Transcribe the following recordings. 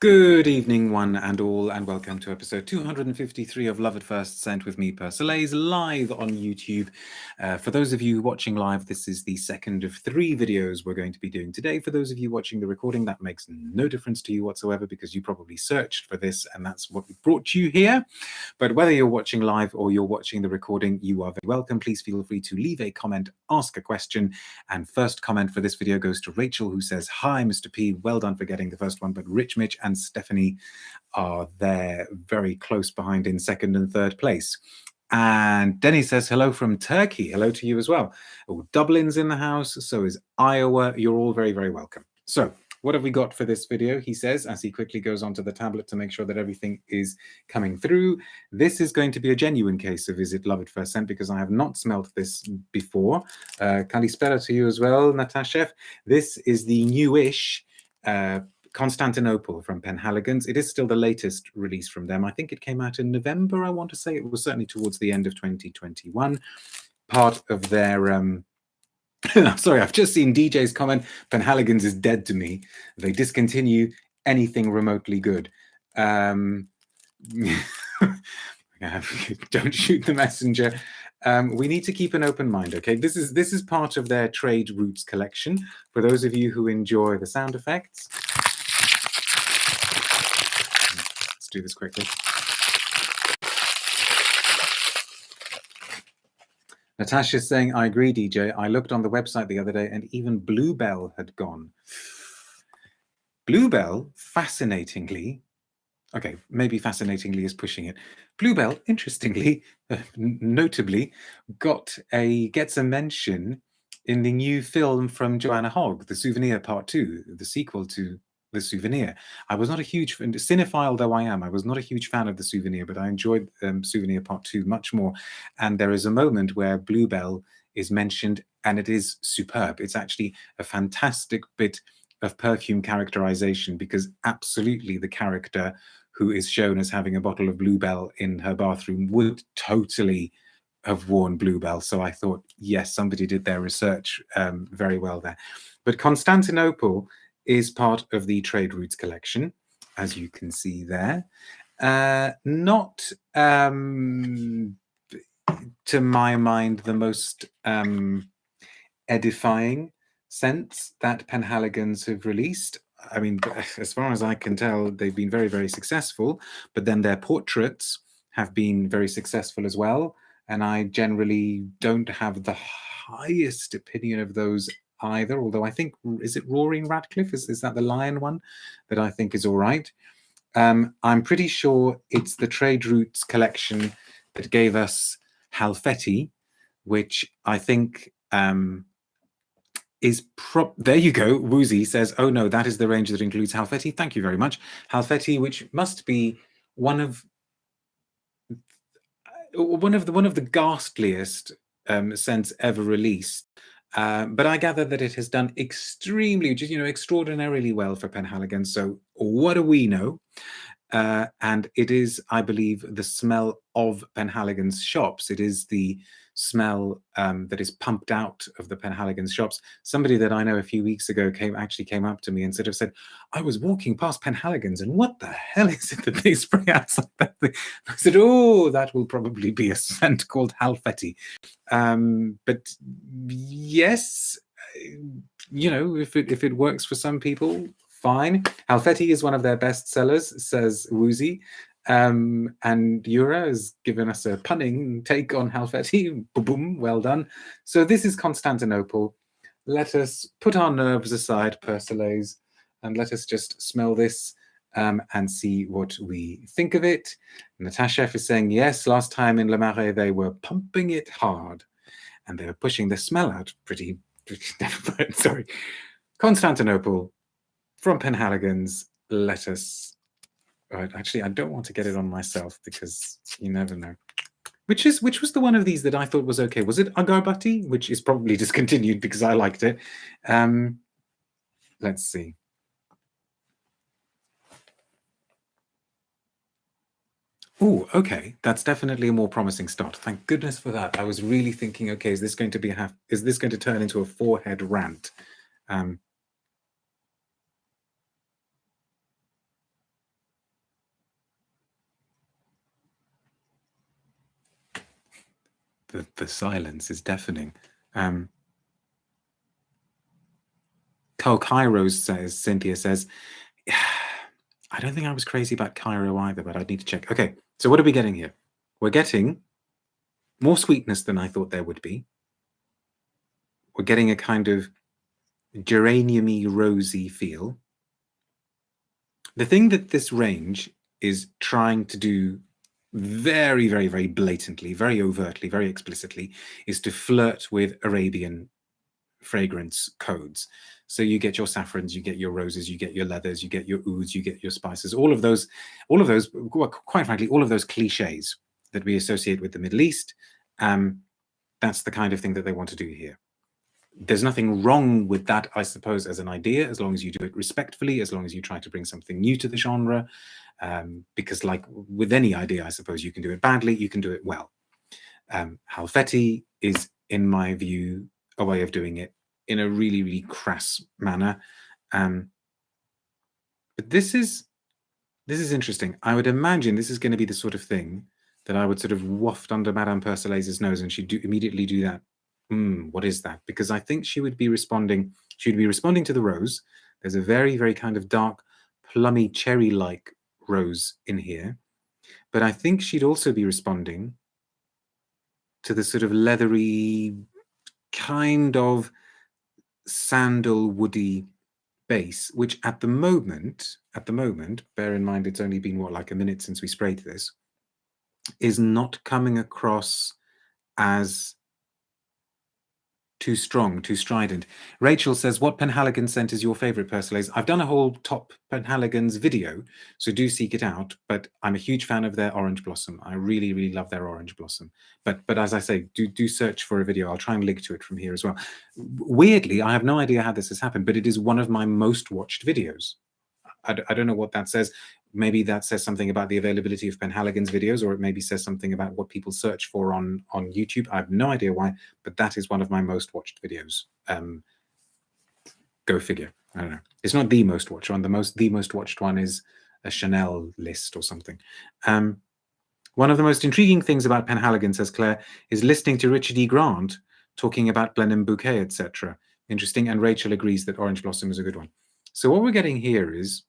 Good evening, one and all, and welcome to episode 253 of Love at First Scent with me, Persolaise, live on YouTube. For those of you watching live, this is the second of 3 videos we're going to be doing today. For those of you watching the recording, that makes no difference to you whatsoever because you probably searched for this and that's what brought you here. But whether you're watching live or you're watching the recording, you are very welcome. Please feel free to leave a comment, ask a question. And first comment for this video goes to Rachel, who says, "Hi, Mr. P. Well done for getting the first one, but Rich, Mitch and Stephanie are there very close behind in second and third place." And Denny says, "Hello from Turkey." Hello to you as well. Oh, Dublin's in the house, so is Iowa. You're all very, very welcome. So what have we got for this video? He says, as he quickly goes onto the tablet to make sure that everything is coming through. This is going to be a genuine case of Is It Love at First Scent, because I have not smelt this before. Kalispera to you as well, Natasha. This is the newish Constantinople from Penhaligon's. It is still the latest release from them. I think it came out in November, I want to say. It was certainly towards the end of 2021. Part of their... sorry, I've just seen DJ's comment. Penhaligon's is dead to me. They discontinue anything remotely good. Don't shoot the messenger. We need to keep an open mind, okay? This is part of their Trade Routes collection. For those of you who enjoy the sound effects, let's do this quickly. Natasha's saying, "I agree, DJ. I looked on the website the other day and even Bluebell had gone." Bluebell, fascinatingly, okay, maybe fascinatingly is pushing it. Bluebell, interestingly, notably, gets a mention in the new film from Joanna Hogg, The Souvenir Part 2, the sequel to The Souvenir. I was not a huge fan, cinephile though I am, I was not a huge fan of The Souvenir, but I enjoyed Souvenir Part 2 much more. And there is a moment where Bluebell is mentioned and it is superb. It's actually a fantastic bit of Perfume characterization, because absolutely the character who is shown as having a bottle of Bluebell in her bathroom would totally have worn Bluebell. So I thought, yes, somebody did their research very well there. But Constantinople is part of the Trade Routes collection, as you can see there. Not, to my mind, the most edifying scents that Penhaligons have released. I mean, as far as I can tell, they've been very, very successful, but then their portraits have been very successful as well. And I generally don't have the highest opinion of those either, although I think, is it Roaring Radcliffe? Is that the lion one that I think is all right? I'm pretty sure it's the Trade Routes collection that gave us Halfeti, which I think is there you go. Woozy says, "Oh no, that is the range that includes Halfeti." Thank you very much. Halfeti, which must be one of the ghastliest scents ever released. But I gather that it has done extremely, extraordinarily well for Penhaligon. So what do we know? And it is, I believe, the smell of Penhaligon's shops. It is the smell that is pumped out of the Penhaligon's shops. Somebody that I know a few weeks ago actually came up to me and said, "I was walking past Penhaligon's and what the hell is it that they spray outside that thing?" I said, "Oh, that will probably be a scent called Halfeti." But yes, if it works for some people, fine. Halfeti is one of their best sellers, says Woozy. And Yura has given us a punning take on Halfeti. Boom, well done. So this is Constantinople. Let us put our nerves aside, Persolaise, and let us just smell this and see what we think of it. Natasha is saying, yes, last time in Le Marais they were pumping it hard and they were pushing the smell out pretty sorry. Constantinople from Penhaligons. Let us... actually, I don't want to get it on myself because you never know. Which was the one of these that I thought was okay? Was it Agarbati, which is probably discontinued because I liked it? Let's see. Oh, okay. That's definitely a more promising start. Thank goodness for that. I was really thinking, okay, is this going to turn into a forehead rant? The silence is deafening. Kairos says, Cynthia says, I don't think I was crazy about Cairo either, but I'd need to check. Okay, so what are we getting here? We're getting more sweetness than I thought there would be. We're getting a kind of geranium-y, rosy feel. The thing that this range is trying to do very, very, very blatantly, very overtly, very explicitly, is to flirt with Arabian fragrance codes. So you get your saffrons, you get your roses, you get your leathers, you get your ouds, you get your spices, all of those, quite frankly, all of those cliches that we associate with the Middle East. That's the kind of thing that they want to do here. There's nothing wrong with that, I suppose, as an idea, as long as you do it respectfully, as long as you try to bring something new to the genre. Because like with any idea, I suppose you can do it badly, you can do it well. Halfeti is, in my view, a way of doing it in a really, really crass manner. But this is interesting. I would imagine this is going to be the sort of thing that I would sort of waft under Madame Persolaise's nose, and she'd immediately do that. What is that? Because I think she would be responding. She'd be responding to the rose. There's a very, very kind of dark, plummy, cherry-like rose in here. But I think she'd also be responding to the sort of leathery, kind of sandalwoody base, which at the moment, bear in mind it's only been what, like a minute since we sprayed this, is not coming across as too strong, too strident. Rachel says, what Penhaligon scent is your favorite, Persolaise? I've done a whole top Penhaligons video, so do seek it out, but I'm a huge fan of their orange blossom. I really, really love their orange blossom. But as I say, do search for a video. I'll try and link to it from here as well. Weirdly, I have no idea how this has happened, but it is one of my most watched videos. I don't know what that says. Maybe that says something about the availability of Penhaligon's videos, or it maybe says something about what people search for on YouTube. I have no idea why, but that is one of my most watched videos. Go figure. I don't know. It's not the most watched one. The most watched one is a Chanel list or something. One of the most intriguing things about Penhaligon, says Claire, is listening to Richard E. Grant talking about Blenheim Bouquet, etc. Interesting. And Rachel agrees that Orange Blossom is a good one. So what we're getting here is,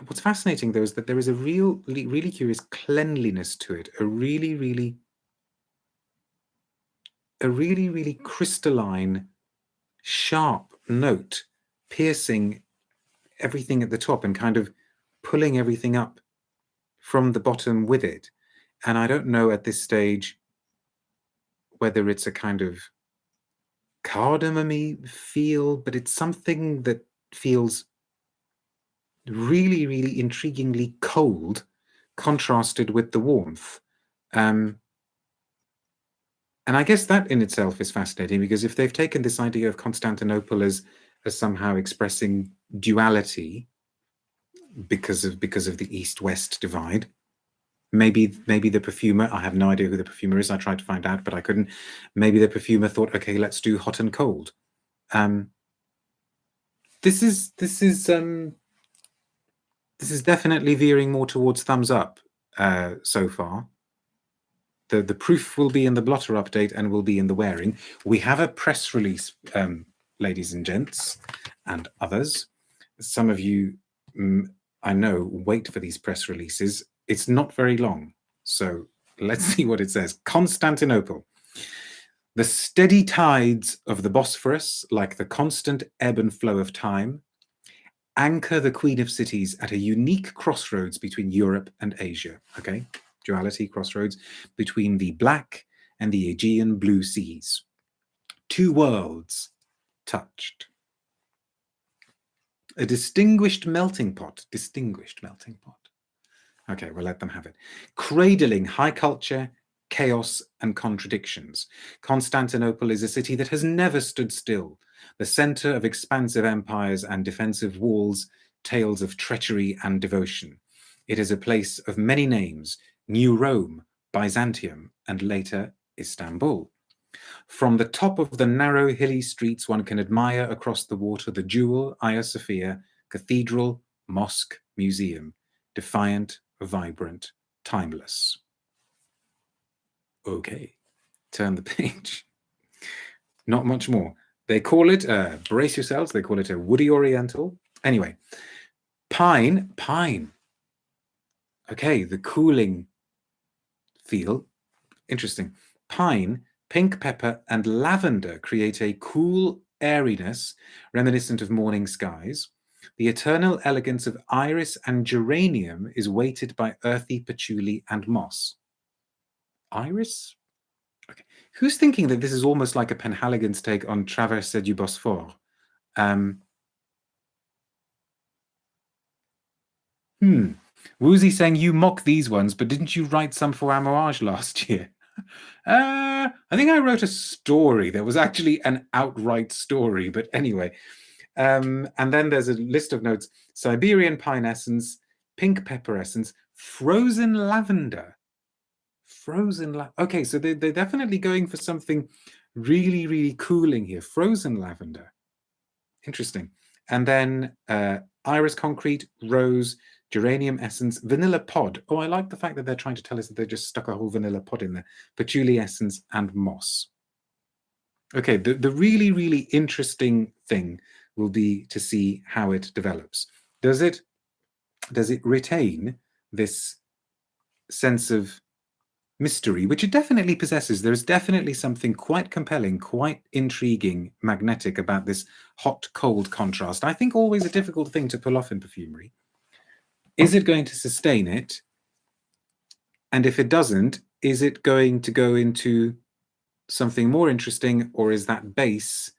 what's fascinating, though, is that there is a really curious cleanliness to it, a really, really crystalline, sharp note, piercing everything at the top and kind of pulling everything up from the bottom with it. And I don't know at this stage whether it's a kind of cardamom-y feel, but it's something that feels really, really intriguingly cold, contrasted with the warmth. And I guess that in itself is fascinating, because if they've taken this idea of Constantinople as somehow expressing duality because of the East-West divide, maybe the perfumer, I have no idea who the perfumer is, I tried to find out, but I couldn't. Maybe the perfumer thought, okay, let's do hot and cold. This is definitely veering more towards thumbs up so far. The proof will be in the blotter update and will be in the wearing. We have a press release, ladies and gents, and others. Some of you, I know, wait for these press releases. It's not very long, so let's see what it says. Constantinople. The steady tides of the Bosphorus, like the constant ebb and flow of time, anchor the Queen of Cities at a unique crossroads between Europe and Asia. Okay, duality, crossroads between the Black and the Aegean blue seas. Two worlds touched. A distinguished melting pot. Okay, we'll let them have it. Cradling high culture, chaos, and contradictions. Constantinople is a city that has never stood still, the center of expansive empires and defensive walls, tales of treachery and devotion. It is a place of many names: New Rome, Byzantium, and later Istanbul. From the top of the narrow, hilly streets, one can admire across the water the jewel, Hagia Sophia, cathedral, mosque, museum, defiant, vibrant, timeless. Okay, turn the page. Not much more. They call it, brace yourselves, they call it a woody oriental. Anyway, pine. Okay, the cooling feel. Interesting. Pine, pink pepper, and lavender create a cool airiness reminiscent of morning skies. The eternal elegance of iris and geranium is weighted by earthy patchouli and moss. Iris? Okay. Who's thinking that this is almost like a Penhaligon's take on Traversée du Bosphore? Woozy saying, you mock these ones, but didn't you write some for Amouage last year? I think I wrote a story. There was actually an outright story, but anyway. And then there's a list of notes. Siberian pine essence, pink pepper essence, frozen lavender. Okay, so they're definitely going for something really, really cooling here. Frozen lavender. Interesting. And then iris concrete, rose, geranium essence, vanilla pod. Oh, I like the fact that they're trying to tell us that they just stuck a whole vanilla pod in there. Patchouli essence and moss. Okay, the really, really interesting thing will be to see how it develops. Does it retain this sense of mystery, which it definitely possesses? There's definitely something quite compelling, quite intriguing, magnetic about this hot-cold contrast. I think always a difficult thing to pull off in perfumery. Is it going to sustain it? And if it doesn't, is it going to go into something more interesting, or is that base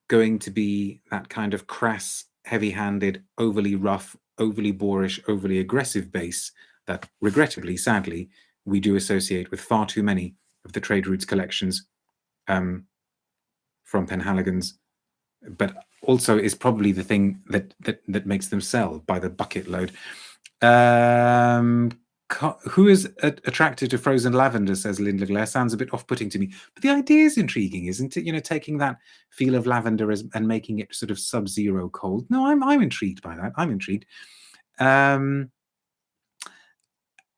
going to be that kind of crass, heavy-handed, overly rough, overly boorish, overly aggressive base that, regrettably, sadly, we do associate with far too many of the Trade Routes collections from Penhaligons, but also is probably the thing that makes them sell by the bucket load. Who is attracted to frozen lavender, says Linda Glare. Sounds a bit off-putting to me, but the idea is intriguing, isn't it? You know, taking that feel of lavender and making it sort of sub-zero cold. No, I'm intrigued by that. I'm intrigued.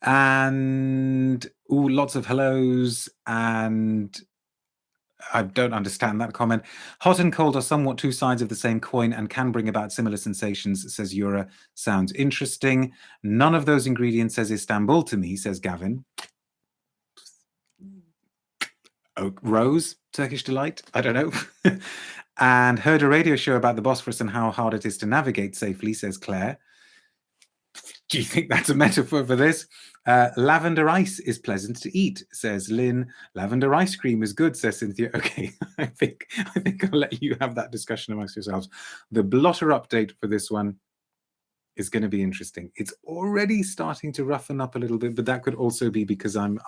And lots of hellos, and I don't understand that comment. Hot and cold are somewhat two sides of the same coin and can bring about similar sensations, says Yura. Sounds interesting. None of those ingredients says Istanbul to me, says Gavin. Oak Rose, Turkish Delight, I don't know. And heard a radio show about the Bosphorus and how hard it is to navigate safely, says Claire. Do you think that's a metaphor for this? Lavender ice is pleasant to eat, says Lynn. Lavender ice cream is good, says Cynthia. Okay, I think I'll let you have that discussion amongst yourselves. The blotter update for this one is going to be interesting. It's already starting to roughen up a little bit, but that could also be because I'm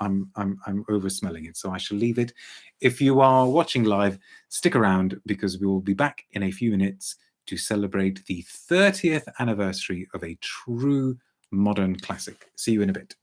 over smelling it. So I shall leave it. If you are watching live, stick around because we will be back in a few minutes to celebrate the 30th anniversary of a true modern classic. See you in a bit.